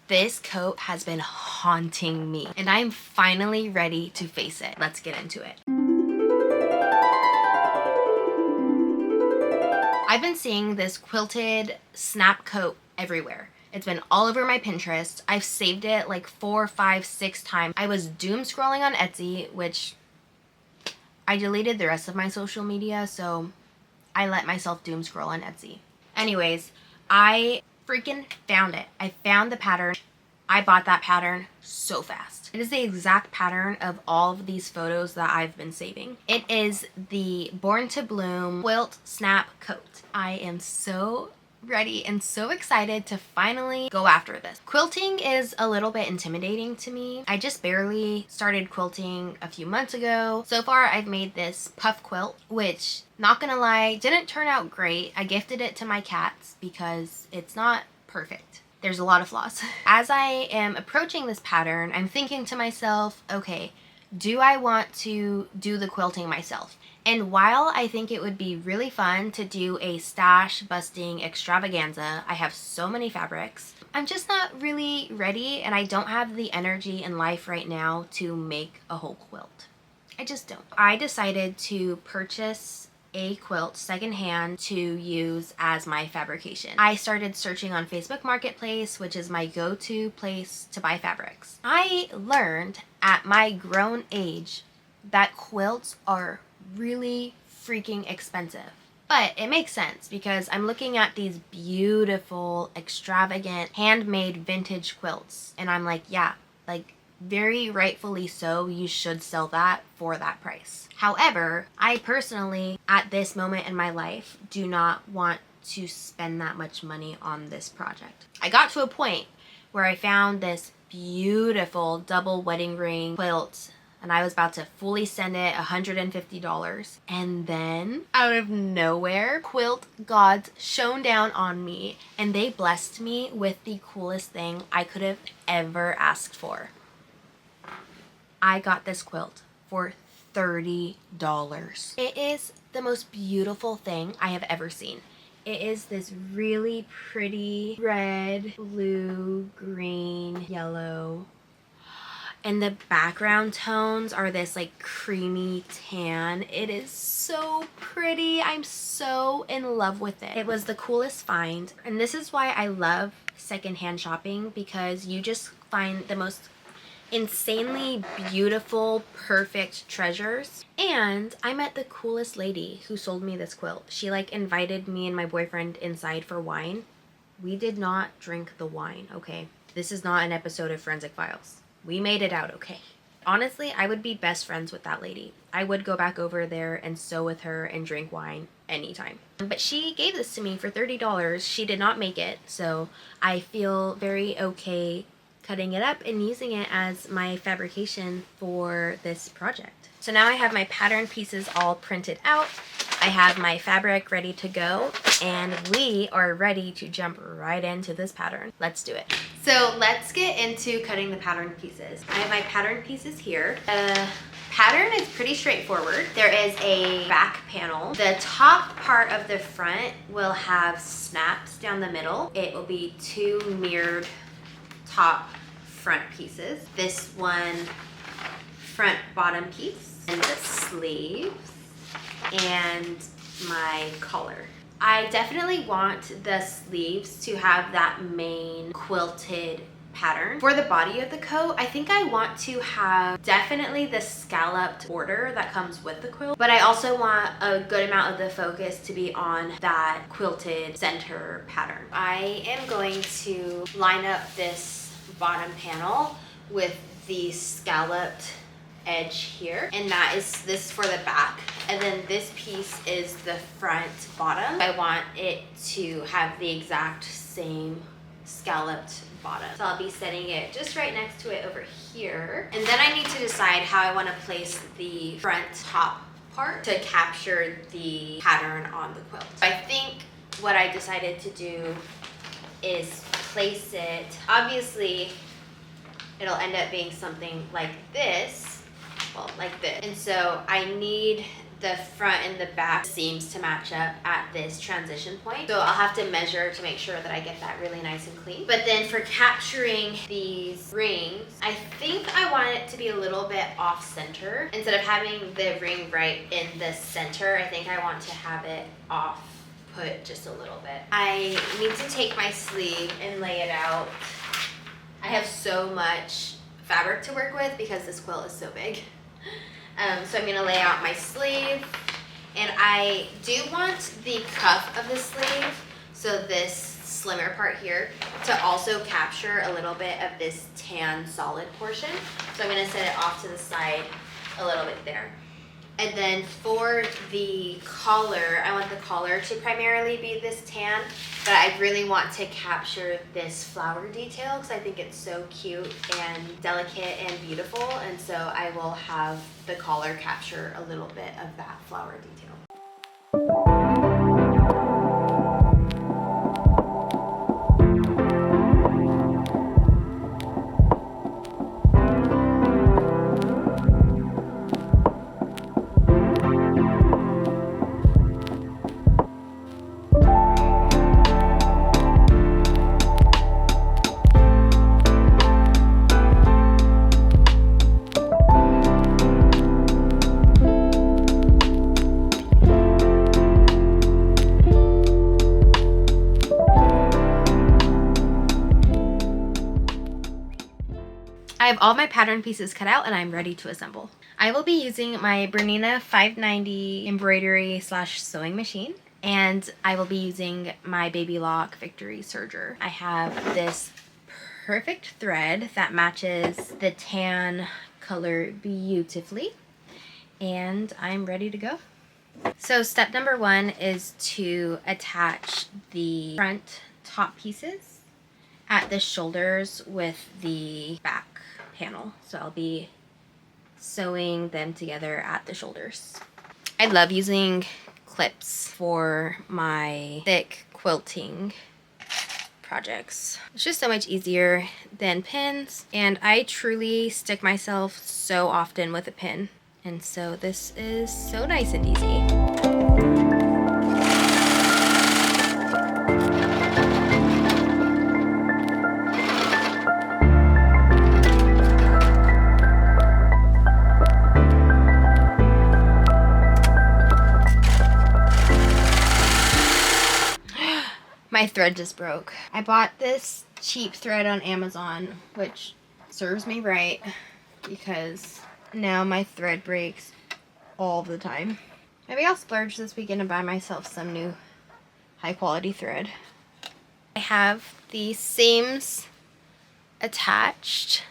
This coat has been haunting me and I'm finally ready to face it. Let's get into it. I've been seeing this quilted snap coat everywhere. It's been all over my Pinterest. I've saved it like 4, 5, 6 times. I was doom scrolling on Etsy, which I deleted the rest of my social media, so I let myself doom scroll on Etsy. Anyways, I freaking found it. I found the pattern. I bought that pattern so fast. It is the exact pattern of all of these photos that I've been saving. It is the Born to Bloom Quilt Snap Coat. I am so ready and so excited to finally go after this. Quilting is a little bit intimidating to me. I just barely started quilting a few months ago. So far I've made this puff quilt, which, not gonna lie, didn't turn out great. I gifted it to my cats because it's not perfect. There's a lot of flaws. As I am approaching this pattern, I'm thinking to myself, okay, do I want to do the quilting myself? And while I think it would be really fun to do a stash busting extravaganza, I have so many fabrics, I'm just not really ready and I don't have the energy in life right now to make a whole quilt. I just don't. I decided to purchase a quilt secondhand to use as my fabrication. I started searching on Facebook Marketplace, which is my go-to place to buy fabrics. I learned at my grown age that quilts are really freaking expensive. But it makes sense because I'm looking at these beautiful, extravagant, handmade vintage quilts and I'm like, yeah, like very rightfully so, you should sell that for that price. However, I personally, at this moment in my life, do not want to spend that much money on this project. I got to a point where I found this beautiful double wedding ring quilt and I was about to fully send it $150. And then, out of nowhere, quilt gods shone down on me and they blessed me with the coolest thing I could have ever asked for. I got this quilt for $30. It is the most beautiful thing I have ever seen. It is this really pretty red, blue, green, yellow, and the background tones are this like creamy tan. It is so pretty. I'm so in love with it. It was the coolest find, and this is why I love secondhand shopping, because you just find the most insanely beautiful, perfect treasures. And I met the coolest lady who sold me this quilt. She like invited me and my boyfriend inside for wine. We did not drink the wine, okay? This is not an episode of Forensic Files. We made it out okay. Honestly, I would be best friends with that lady. I would go back over there and sew with her and drink wine anytime. But she gave this to me for $30. She did not make it, so I feel very okay cutting it up and using it as my fabrication for this project. So now I have my pattern pieces all printed out. I have my fabric ready to go, and we are ready to jump right into this pattern. Let's do it. So let's get into cutting the pattern pieces. I have my pattern pieces here. The pattern is pretty straightforward. There is a back panel. The top part of the front will have snaps down the middle. It will be 2 mirrored top front pieces. This one front bottom piece, and the sleeves, and my collar. I definitely want the sleeves to have that main quilted pattern. For the body of the coat, I think I want to have definitely the scalloped border that comes with the quilt, but I also want a good amount of the focus to be on that quilted center pattern. I am going to line up this bottom panel with the scalloped edge here, and that is this for the back, and then this piece is the front bottom. I want it to have the exact same scalloped bottom, so I'll be setting it just right next to it over here. And then I need to decide how I want to place the front top part to capture the pattern on the quilt. I think what I decided to do is place it, obviously it'll end up being something like this, well, like this. And so I need the front and the back seams to match up at this transition point. So I'll have to measure to make sure that I get that really nice and clean. But then for capturing these rings, I think I want it to be a little bit off center. Instead of having the ring right in the center, I think I want to have it off put just a little bit. I need to take my sleeve and lay it out. I have so much fabric to work with because this quilt is so big. So I'm gonna lay out my sleeve, and I do want the cuff of the sleeve, so this slimmer part here, to also capture a little bit of this tan solid portion. So I'm gonna set it off to the side a little bit there. And then for the collar, I want the collar to primarily be this tan, but I really want to capture this flower detail because I think it's so cute and delicate and beautiful. And so I will have the collar capture a little bit of that flower detail. I have all my pattern pieces cut out and I'm ready to assemble. I will be using my Bernina 590 embroidery / sewing machine, and I will be using my Baby Lock Victory serger. I have this perfect thread that matches the tan color beautifully, and I'm ready to go. So step number 1 is to attach the front top pieces at the shoulders with the back panel. So I'll be sewing them together at the shoulders. I love using clips for my thick quilting projects. It's just so much easier than pins, and I truly stick myself so often with a pin, and so this is so nice and easy. My thread just broke. I bought this cheap thread on Amazon, which serves me right because now my thread breaks all the time. Maybe I'll splurge this weekend and buy myself some new high quality thread. I have the seams attached,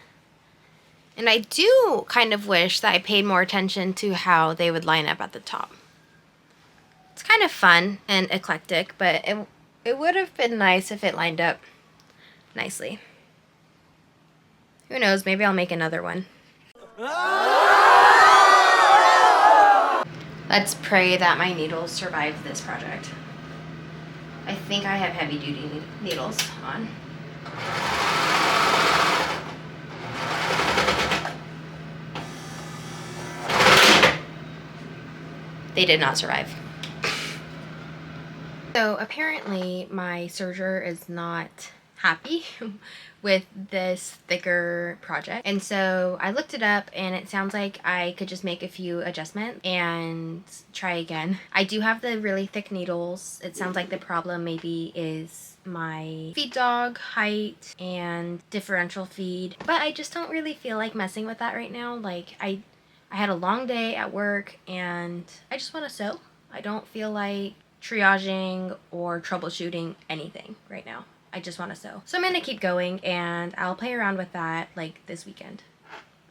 and I do kind of wish that I paid more attention to how they would line up at the top. It's kind of fun and eclectic, but it would have been nice if it lined up nicely. Who knows, maybe I'll make another one. Let's pray that my needles survive this project. I think I have heavy duty needles on. They did not survive. So apparently my serger is not happy with this thicker project, and so I looked it up, and it sounds like I could just make a few adjustments and try again. I do have the really thick needles. It sounds like the problem maybe is my feed dog height and differential feed, but I just don't really feel like messing with that right now. Like I had a long day at work and I just want to sew. I don't feel like triaging or troubleshooting anything right now. I just want to sew. So I'm going to keep going, and I'll play around with that like this weekend,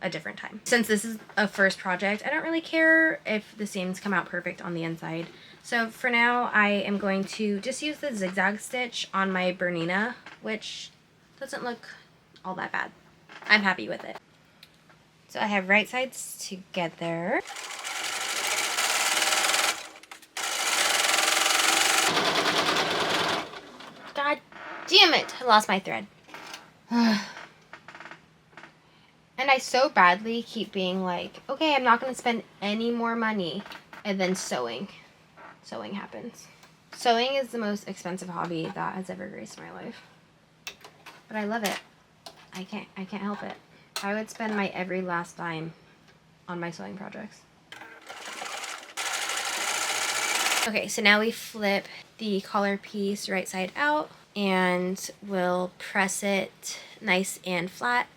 a different time. Since this is a first project, I don't really care if the seams come out perfect on the inside. So for now, I am going to just use the zigzag stitch on my Bernina, which doesn't look all that bad. I'm happy with it. So I have right sides together. God damn it, I lost my thread. And I so badly keep being like, okay, I'm not going to spend any more money and then sewing. Sewing happens. Sewing is the most expensive hobby that has ever graced my life. But I love it. I can't help it. I would spend my every last dime on my sewing projects. Okay, so now we flip the collar piece right side out and we'll press it nice and flat,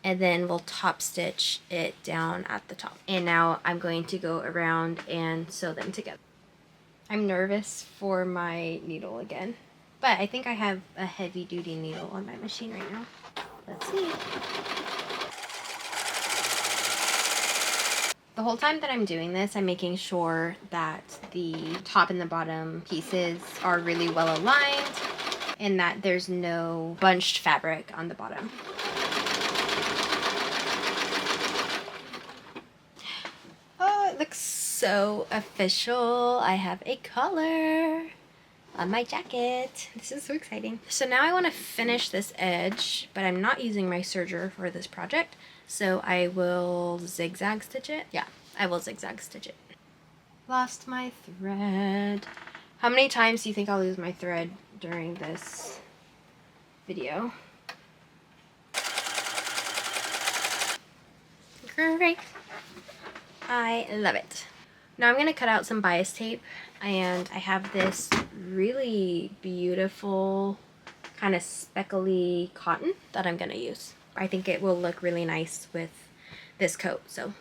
and then we'll top stitch it down at the top. And now I'm going to go around and sew them together. I'm nervous for my needle again, but I think I have a heavy duty needle on my machine right now. Let's see. The whole time that I'm doing this, I'm making sure that the top and the bottom pieces are really well aligned and that there's no bunched fabric on the bottom. Oh, it looks so official. I have a collar on my jacket. This is so exciting. So now I want to finish this edge, but I'm not using my serger for this project. So I will zigzag stitch it. Yeah, I will zigzag stitch it. Lost my thread. How many times do you think I'll lose my thread during this video? Great. I love it. Now I'm going to cut out some bias tape, and I have this really beautiful kind of speckly cotton that I'm going to use. I think it will look really nice with this coat, so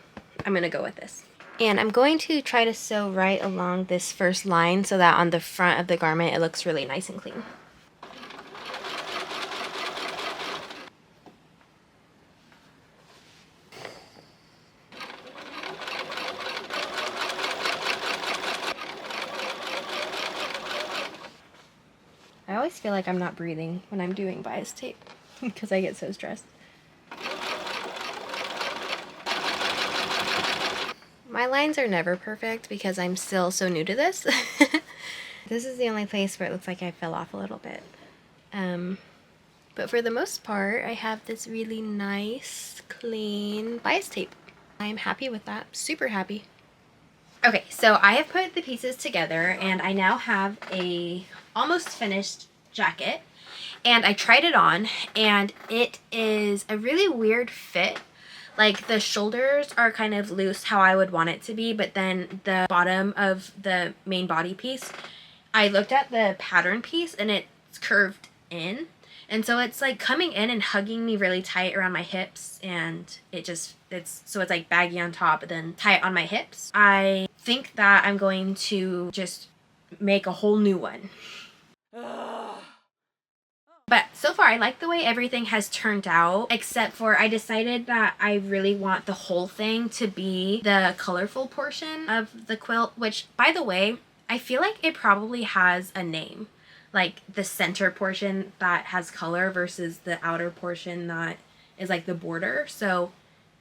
I'm going to go with this. And I'm going to try to sew right along this first line so that on the front of the garment it looks really nice and clean. I always feel like I'm not breathing when I'm doing bias tape because I get so stressed. My lines are never perfect because I'm still so new to this. This is the only place where it looks like I fell off a little bit. But for the most part, I have this really nice, clean bias tape. I'm happy with that, super happy. Okay, so I have put the pieces together and I now have a almost finished jacket. And I tried it on and it is a really weird fit. Like the shoulders are kind of loose how I would want it to be, but then the bottom of the main body piece, I looked at the pattern piece and it's curved in. And so it's like coming in and hugging me really tight around my hips, and it's like baggy on top but then tight on my hips. I think that I'm going to just make a whole new one. But so far, I like the way everything has turned out, except for I decided that I really want the whole thing to be the colorful portion of the quilt, which, by the way, I feel like it probably has a name. Like the center portion that has color versus the outer portion that is like the border. So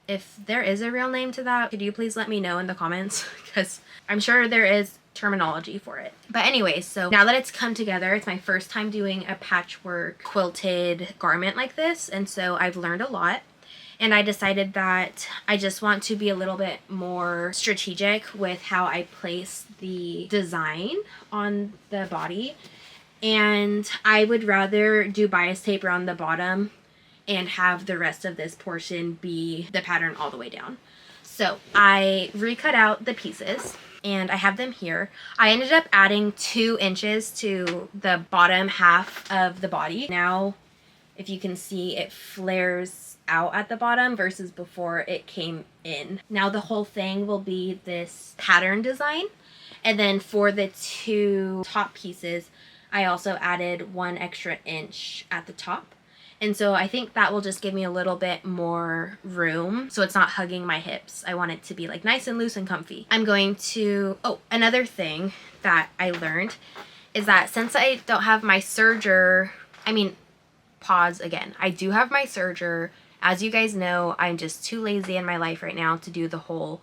if there is a real name to that, could you please let me know in the comments? Because I'm sure there is terminology for it. But anyways, so now that it's come together, it's my first time doing a patchwork quilted garment like this, and so I've learned a lot, and I decided that I just want to be a little bit more strategic with how I place the design on the body, and I would rather do bias tape around the bottom and have the rest of this portion be the pattern all the way down. So I recut out the pieces and I have them here. I ended up adding 2 inches to the bottom half of the body. Now, if you can see, it flares out at the bottom versus before it came in. Now the whole thing will be this pattern design. And then for the 2 top pieces, I also added 1 extra inch at the top. And so I think that will just give me a little bit more room so it's not hugging my hips. I want it to be like nice and loose and comfy. I'm going to, oh, another thing that I learned is that since I don't have my serger, pause again. I do have my serger. As you guys know, I'm just too lazy in my life right now to do the whole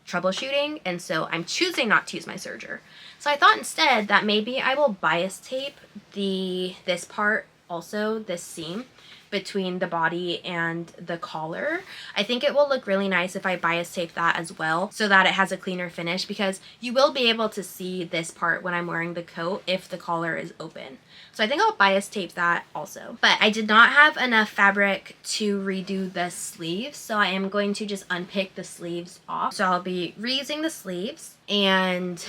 troubleshooting, and so I'm choosing not to use my serger. So I thought instead that maybe I will bias tape this part also, this seam, between the body and the collar. I think it will look really nice if I bias tape that as well so that it has a cleaner finish, because you will be able to see this part when I'm wearing the coat if the collar is open. So I think I'll bias tape that also. But I did not have enough fabric to redo the sleeves, so I am going to just unpick the sleeves off. So I'll be reusing the sleeves and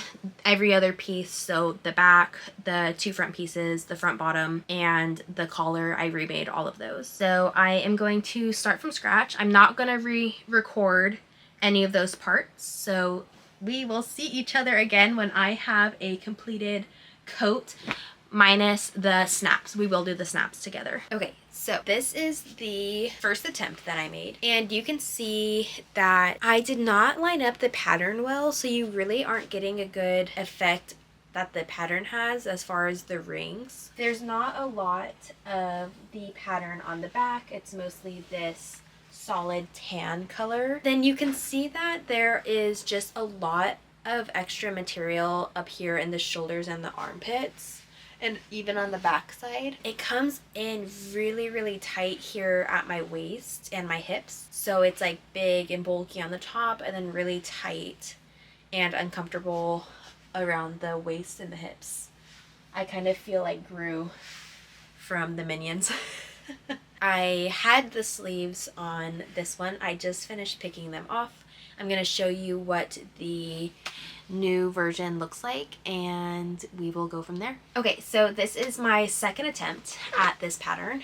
every other piece, so the back, the two front pieces, the front bottom, and the collar, I remade all of those. So I am going to start from scratch. I'm not going to re-record any of those parts, so we will see each other again when I have a completed coat minus the snaps. We will do the snaps together. Okay, so this is the first attempt that I made, and you can see that I did not line up the pattern well, so you really aren't getting a good effect that the pattern has as far as the rings. There's not a lot of the pattern on the back. It's mostly this solid tan color. Then you can see that there is just a lot of extra material up here in the shoulders and the armpits, and even on the back side. It comes in really, really tight here at my waist and my hips. So it's like big and bulky on the top, and then really tight and uncomfortable around the waist and the hips. I kind of feel like Gru from the Minions. I had the sleeves on this one. I just finished picking them off. I'm going to show you what the new version looks like, and we will go from there. Okay, so this is my second attempt at this pattern,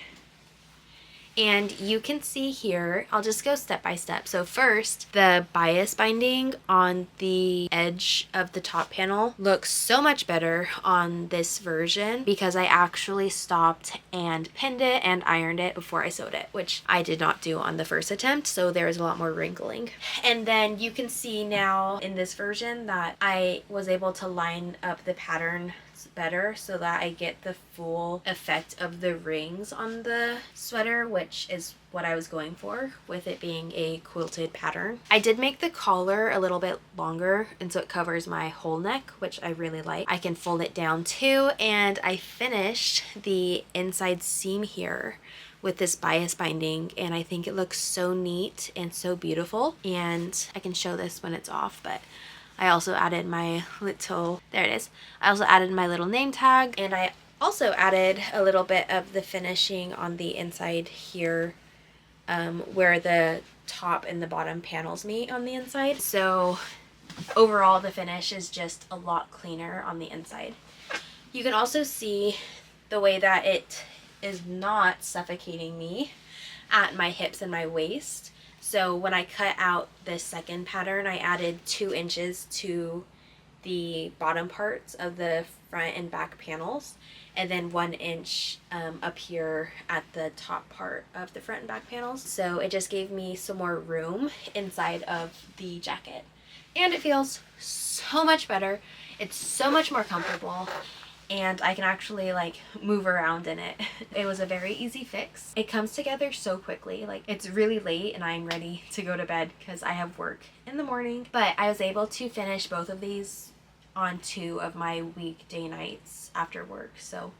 and you can see here, I'll just go step by step. So first, the bias binding on the edge of the top panel looks so much better on this version because I actually stopped and pinned it and ironed it before I sewed it, which I did not do on the first attempt, so there was a lot more wrinkling. And then you can see now in this version that I was able to line up the pattern better so that I get the full effect of the rings on the sweater, which is what I was going for with it being a quilted pattern. I did make the collar a little bit longer, and so it covers my whole neck, which I really like. I can fold it down too, and I finished the inside seam here with this bias binding, and I think it looks so neat and so beautiful. And I can show this when it's off, but I also added my little, there it is. I also added my little name tag, and I also added a little bit of the finishing on the inside here, where the top and the bottom panels meet on the inside. So overall the finish is just a lot cleaner on the inside. You can also see the way that it is not suffocating me at my hips and my waist. So when I cut out this second pattern, I added 2 inches to the bottom parts of the front and back panels, and then 1 inch up here at the top part of the front and back panels. So it just gave me some more room inside of the jacket, and it feels so much better. It's so much more comfortable, and I can actually like move around in it. It was a very easy fix. It comes together so quickly. Like, it's really late and I'm ready to go to bed because I have work in the morning, but I was able to finish both of these on 2 of my weekday nights after work. So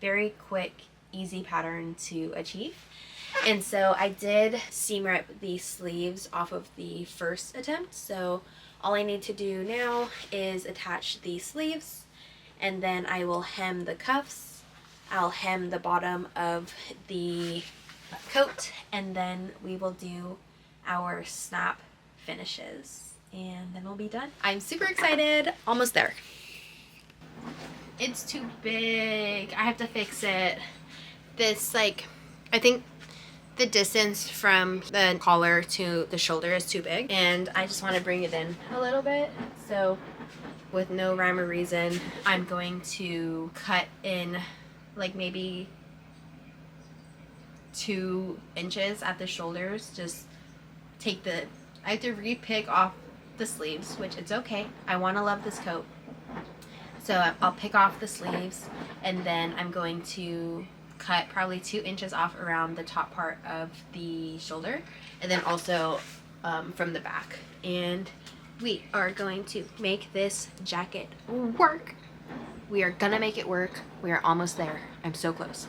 very quick, easy pattern to achieve. And so I did seam rip the sleeves off of the first attempt. So all I need to do now is attach the sleeves, and then I will hem the cuffs. I'll hem the bottom of the coat, and then we will do our snap finishes, and then we'll be done. I'm super excited. Almost there. It's too big. I have to fix it. This, like, I think the distance from the collar to the shoulder is too big, and I just want to bring it in a little bit. So with no rhyme or reason, I'm going to cut in like maybe 2 inches at the shoulders. Just take the, I have to re-pick off the sleeves, which it's okay. I want to love this coat. So I'll pick off the sleeves, and then I'm going to cut probably 2 inches off around the top part of the shoulder, and then also from the back. And we are going to make this jacket work. We are gonna make it work. We are almost there. I'm so close.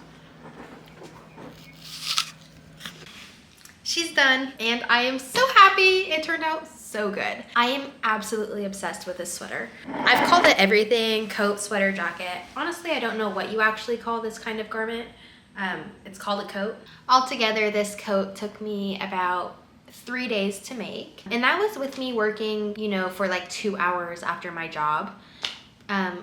She's done, and I am so happy. It turned out so good. I am absolutely obsessed with this sweater. I've called it everything: coat, sweater, jacket. Honestly, I don't know what you actually call this kind of garment. It's called a coat. Altogether, this coat took me about 3 days to make, and that was with me working, you know, for like 2 hours after my job.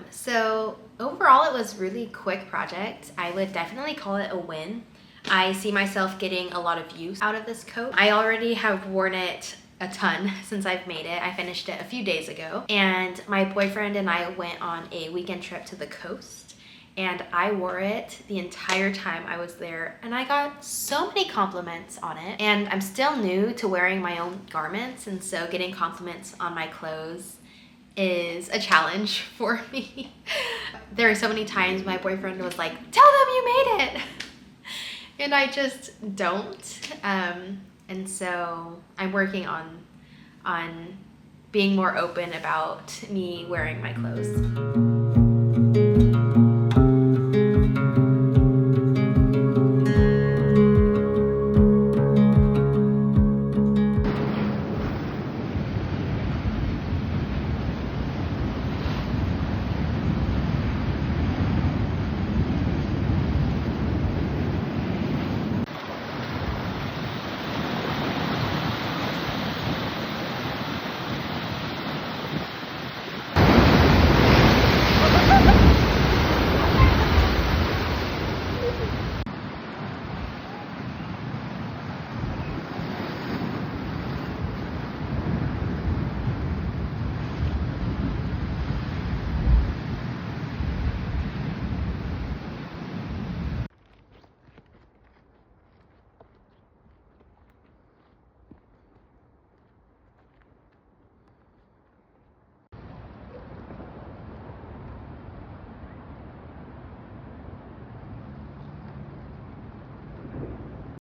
So overall, it was really quick project. I would definitely call it a win. I see myself getting a lot of use out of this coat. I already have worn it a ton since I've made it. I finished it a few days ago, and my boyfriend and I went on a weekend trip to the coast, and I wore it the entire time I was there, and I got so many compliments on it. And I'm still new to wearing my own garments, and so getting compliments on my clothes is a challenge for me. There are so many times my boyfriend was like, "Tell them you made it," and I just don't. And so I'm working on being more open about me wearing my clothes.